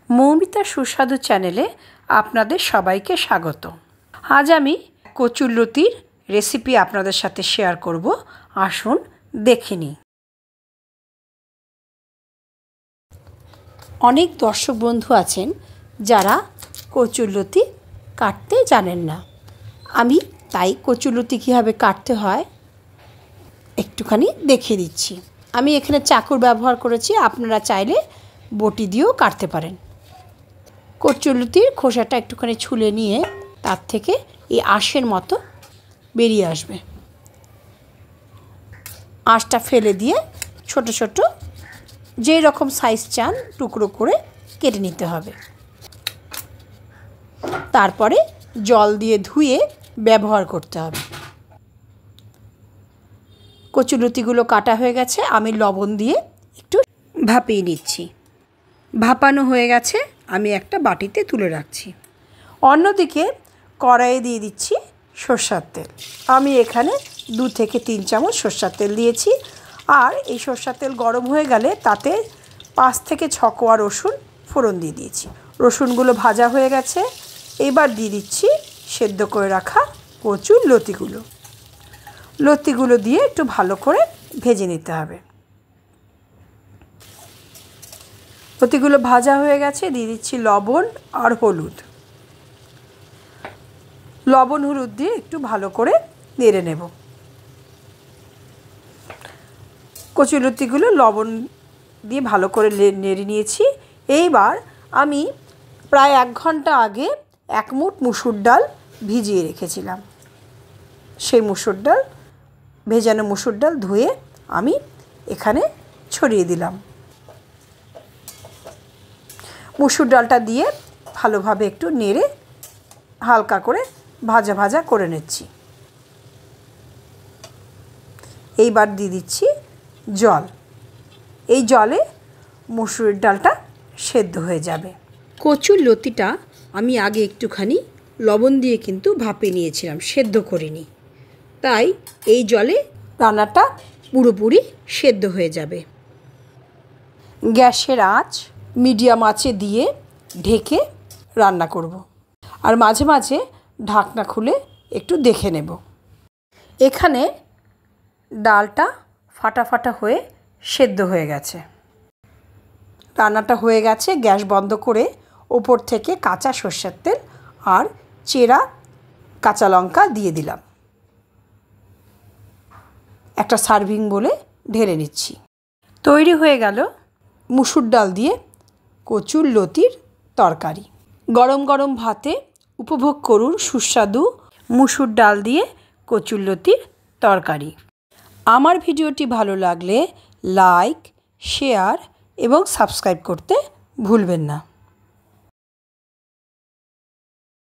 মৌমিতার সুস্বাদু চ্যানেলে আপনাদের সবাইকে স্বাগত। আজ আমি কচুরলতির রেসিপি আপনাদের সাথে শেয়ার করব। আসুন দেখে নিই। অনেক দর্শক বন্ধু আছেন যারা কচুরলতি কাটতে জানেন না। আমি তাই কচুরলতি কীভাবে কাটতে হয় একটুখানি দেখিয়ে দিচ্ছি। আমি এখানে চাকুর ব্যবহার করেছি, আপনারা চাইলে বটি দিয়েও কাটতে পারেন। কচুরলতির খোসাটা একটুখানি ছুলে নিয়ে তার থেকে এই আঁশের মতো বেরিয়ে আসবে। আঁশটা ফেলে দিয়ে ছোট ছোট যেই রকম সাইজ চান টুকরো করে কেটে নিতে হবে। তারপরে জল দিয়ে ধুয়ে ব্যবহার করতে হবে। কচুরলতিগুলো কাটা হয়ে গেছে, আমি লবণ দিয়ে একটু ভাপিয়ে নিচ্ছি। ভাপানো হয়ে গেছে, আমি একটা বাটিতে তুলে রাখছি। অন্যদিকে কড়াইয়ে দিয়ে দিচ্ছি সরষের তেল। আমি এখানে 2 থেকে 3 চামচ সরষের তেল দিয়েছি। আর এই সরষের তেল গরম হয়ে গেলে তাতে 5 থেকে 6 কোয়া রসুন ফোড়ন দিয়ে দিয়েছি। রসুনগুলো ভাজা হয়ে গেছে, এবার দিয়ে দিচ্ছি সেদ্ধ করে রাখা কচুরলতিগুলো। লতিগুলো দিয়ে একটু ভালো করে ভেজে নিতে হবে। লতিগুলো ভাজা হয়ে গেছে, দিয়ে দিচ্ছি লবণ আর হলুদ। লবণ হলুদ দিয়ে একটু ভালো করে নেড়ে নেব। কচুরলতিগুলো লবণ দিয়ে ভালো করে নেড়ে নিয়েছি। এইবার আমি প্রায় 1 ঘন্টা আগে 1 মুঠ মুসুর ডাল ভিজিয়ে রেখেছিলাম। সেই ভেজানো মুসুর ডাল ধুয়ে আমি এখানে ছড়িয়ে দিলাম। মুসুর ডালটা দিয়ে ভালোভাবে একটু নেড়ে হালকা করে ভাজা ভাজা করে নিচ্ছি। এইবার দিয়ে দিচ্ছি জল। এই জলে মুসুর ডালটা সেদ্ধ হয়ে যাবে। কচুরলতিটা আমি আগে একটুখানি লবণ দিয়ে কিন্তু ভাপিয়ে নিয়েছিলাম, সেদ্ধ করিনি। তাই এই জলে রান্নাটা পুরোপুরি সেদ্ধ হয়ে যাবে। গ্যাসের আঁচ মিডিয়াম আঁচে দিয়ে ঢেকে রান্না করব। আর মাঝে মাঝে ঢাকনা খুলে একটু দেখে নেব। এখানে ডালটা ফাটা ফাটা হয়ে সেদ্ধ হয়ে গেছে। রান্নাটা হয়ে গেছে। গ্যাস বন্ধ করে ওপর থেকে কাঁচা সরষের তেল আর চেরা কাঁচা লঙ্কা দিয়ে দিলাম। একটা সার্ভিং বলে ঢেলে নিচ্ছি। তৈরি হয়ে গেল মুসুর ডাল দিয়ে কচুরলতির তরকারি। গরম গরম ভাতে উপভোগ করুন সুস্বাদু মুসুর ডাল দিয়ে কচুরলতির তরকারি। আমার ভিডিওটি ভালো লাগলে লাইক, শেয়ার এবং সাবস্ক্রাইব করতে ভুলবেন না।